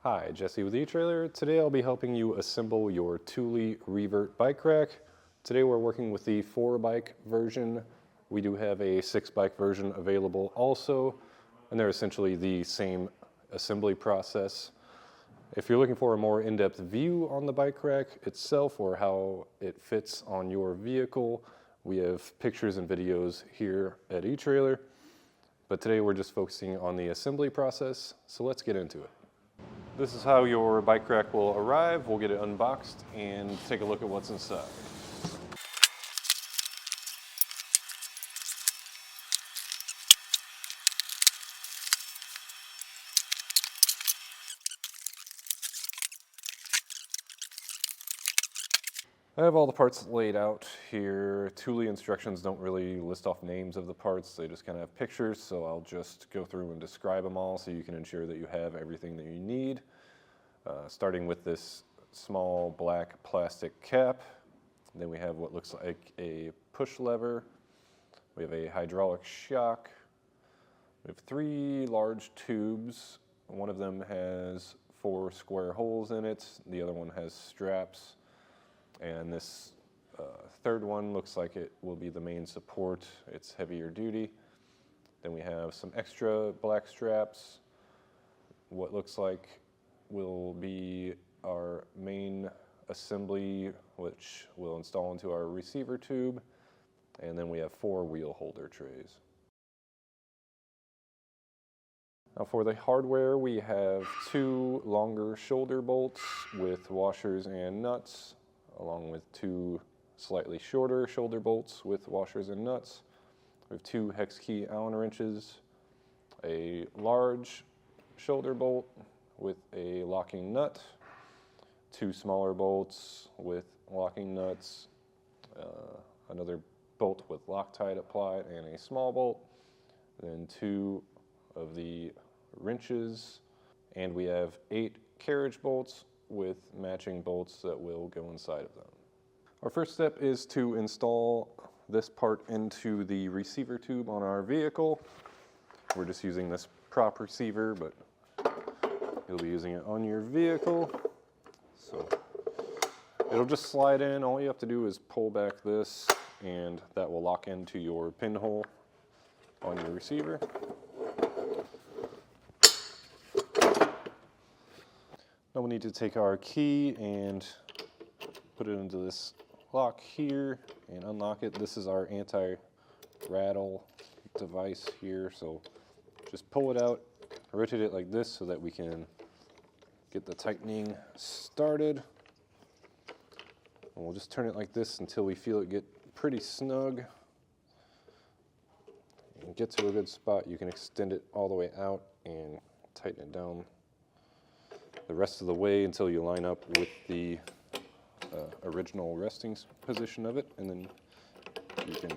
Hi, Jesse with eTrailer. Today I'll be helping you assemble your Thule ReVert Bike Rack. Today we're working with the 4-bike version. We do have a 6-bike version available also, and they're essentially the same assembly process. If you're looking for a more in-depth view on the bike rack itself or how it fits on your vehicle, we have pictures and videos here at eTrailer. But today we're just focusing on the assembly process, so let's get into it. This is how your bike rack will arrive. We'll get it unboxed and take a look at what's inside. I have all the parts laid out here. Thule instructions don't really list off names of the parts, they just kind of have pictures, so I'll just go through and describe them all so you can ensure that you have everything that you need. Starting with this small black plastic cap. Then we have what looks like a push lever. We have a hydraulic shock. We have 3 large tubes. One of them has 4 square holes in it. The other one has straps. And this third one looks like it will be the main support. It's heavier duty. Then we have some extra black straps. What looks like will be our main assembly, which we'll install into our receiver tube. And then we have 4 wheel holder trays. Now for the hardware, we have 2 longer shoulder bolts with washers and nuts, along with 2 slightly shorter shoulder bolts with washers and nuts. We have 2 hex key Allen wrenches, a large shoulder bolt with a locking nut, 2 smaller bolts with locking nuts, another bolt with Loctite applied and a small bolt, then 2 of the wrenches, and we have 8 carriage bolts with matching bolts that will go inside of them. Our first step is to install this part into the receiver tube on our vehicle. We're just using this prop receiver, but you'll be using it on your vehicle. So it'll just slide in. All you have to do is pull back this, and that will lock into your pinhole on your receiver. Now we need to take our key and put it into this lock here and unlock it. This is our anti-rattle device here, so just pull it out, rotate it like this so that we can get the tightening started. And we'll just turn it like this until we feel it get pretty snug. And get to a good spot, you can extend it all the way out and tighten it down the rest of the way until you line up with the original resting position of it, and then you can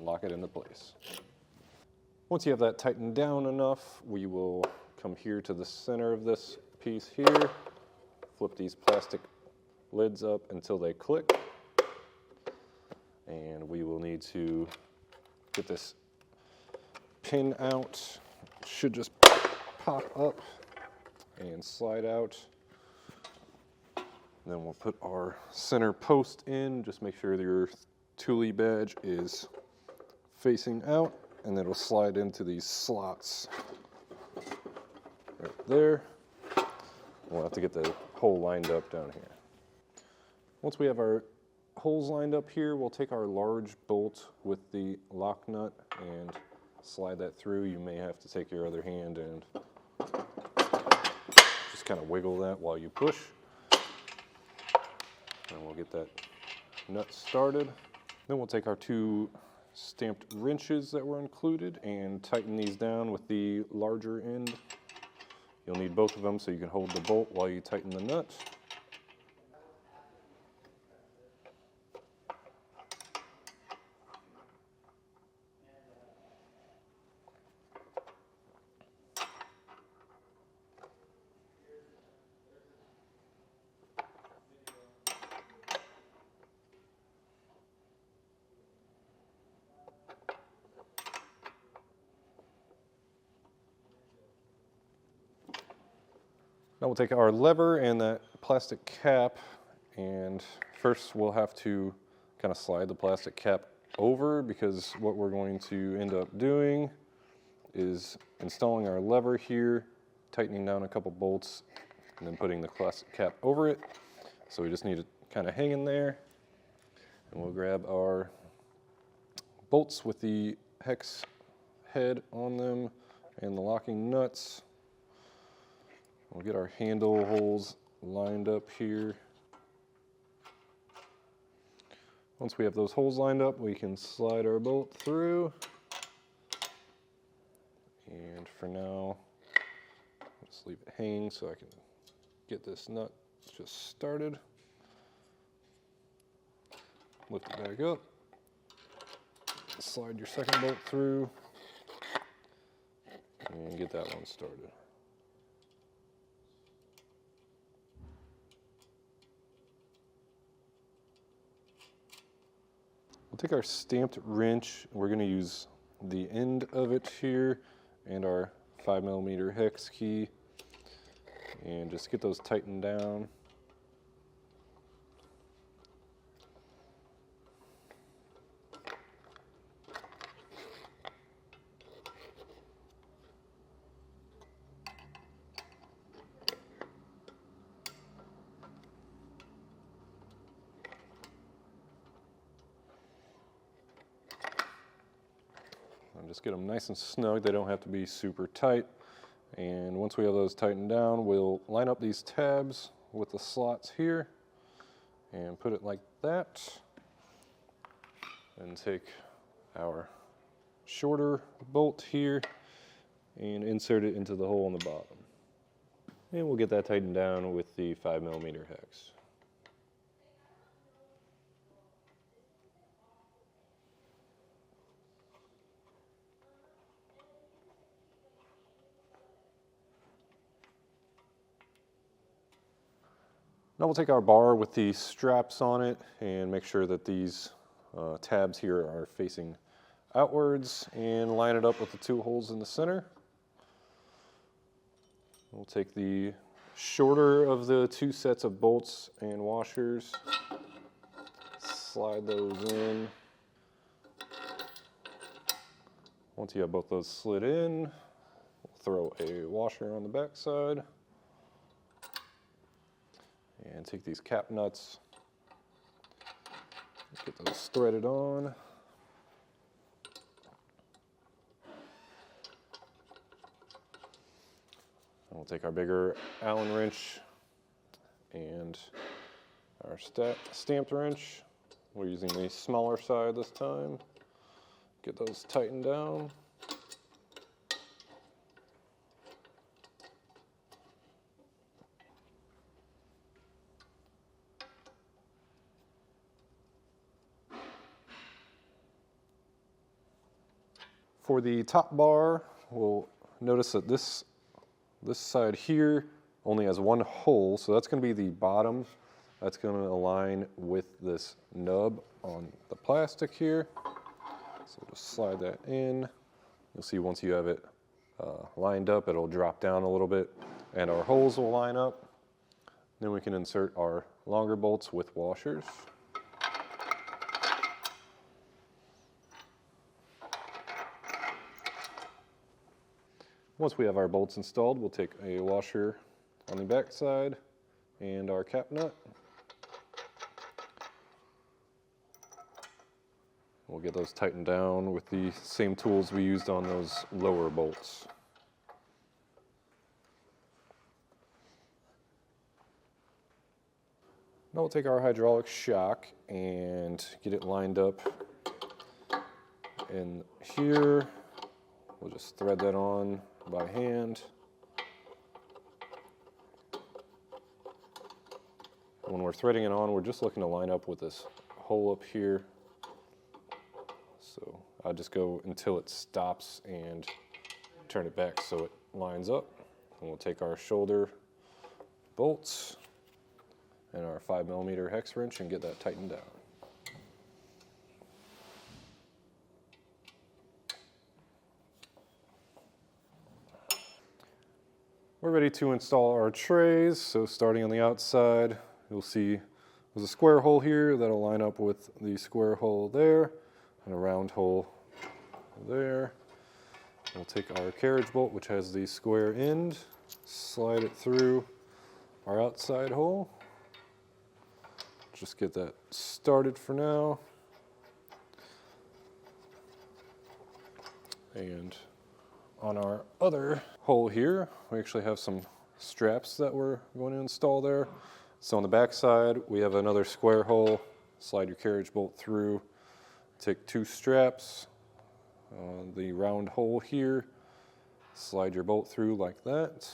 lock it into place. Once you have that tightened down enough, we will come here to the center of this piece here, flip these plastic lids up until they click, and we will need to get this pin out. It should just pop up and slide out. Then we'll put our center post in. Just make sure that your Thule badge is facing out, and then it'll slide into these slots right there. We'll have to get the hole lined up down here. Once we have our holes lined up here, we'll take our large bolt with the lock nut and slide that through. You may have to take your other hand and just kind of wiggle that while you push. And we'll get that nut started. Then we'll take our 2 stamped wrenches that were included and tighten these down with the larger end. You'll need both of them so you can hold the bolt while you tighten the nut. Now we'll take our lever and that plastic cap, and first we'll have to kind of slide the plastic cap over, because what we're going to end up doing is installing our lever here, tightening down a couple bolts, and then putting the plastic cap over it. So we just need to kind of hang in there, and we'll grab our bolts with the hex head on them and the locking nuts. We'll get our handle holes lined up here. Once we have those holes lined up, we can slide our bolt through. And for now, I'll just leave it hanging so I can get this nut just started. Lift it back up. Slide your second bolt through and get that one started. We'll take our stamped wrench. We're going to use the end of it here and our 5mm hex key, and just get those tightened down. Just get them nice and snug. They don't have to be super tight. And once we have those tightened down, we'll line up these tabs with the slots here and put it like that. And take our shorter bolt here and insert it into the hole on the bottom. And we'll get that tightened down with the 5mm hex. Now we'll take our bar with the straps on it and make sure that these tabs here are facing outwards, and line it up with the two holes in the center. We'll take the shorter of the two sets of bolts and washers, slide those in. Once you have both those slid in, we'll throw a washer on the back side. And take these cap nuts, get those threaded on. And we'll take our bigger Allen wrench and our stamped wrench. We're using the smaller side this time. Get those tightened down. For the top bar, we'll notice that this side here only has one hole, so that's going to be the bottom. That's going to align with this nub on the plastic here. So just slide that in. You'll see once you have it lined up, it'll drop down a little bit, and our holes will line up. Then we can insert our longer bolts with washers. Once we have our bolts installed, we'll take a washer on the back side and our cap nut. We'll get those tightened down with the same tools we used on those lower bolts. Now we'll take our hydraulic shock and get it lined up in here. We'll just thread that on by hand. When we're threading it on, we're just looking to line up with this hole up here. So I'll just go until it stops and turn it back so it lines up. And we'll take our shoulder bolts and our 5mm hex wrench and get that tightened down. We're ready to install our trays. So starting on the outside, you'll see there's a square hole here that'll line up with the square hole there and a round hole there. We'll take our carriage bolt, which has the square end, slide it through our outside hole. Just get that started for now. And on our other hole here, we actually have some straps that we're going to install there. So on the back side, we have another square hole. Slide your carriage bolt through. Take 2 straps. The round hole here. Slide your bolt through like that.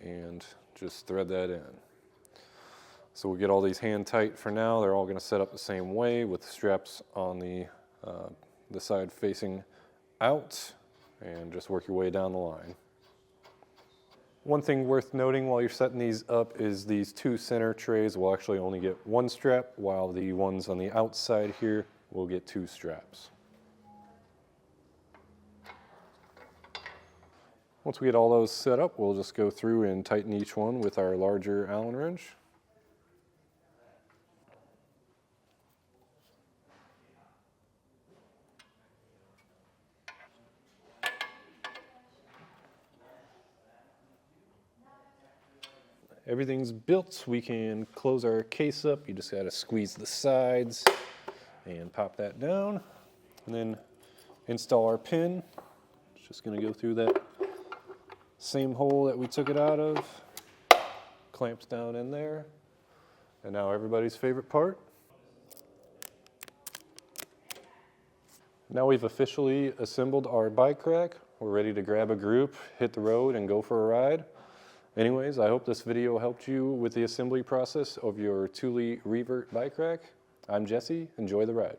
And just thread that in. So we get all these hand tight for now. They're all going to set up the same way with the straps on the side facing out. And just work your way down the line. One thing worth noting while you're setting these up is these 2 center trays will actually only get 1 strap, while the ones on the outside here will get 2 straps. Once we get all those set up, we'll just go through and tighten each one with our larger Allen wrench. Everything's built. We can close our case up. You just got to squeeze the sides and pop that down. And then install our pin. It's just going to go through that same hole that we took it out of. Clamps down in there. And now everybody's favorite part. Now we've officially assembled our bike rack. We're ready to grab a group, hit the road, and go for a ride. Anyways, I hope this video helped you with the assembly process of your Thule ReVert Bike Rack. I'm Jesse. Enjoy the ride.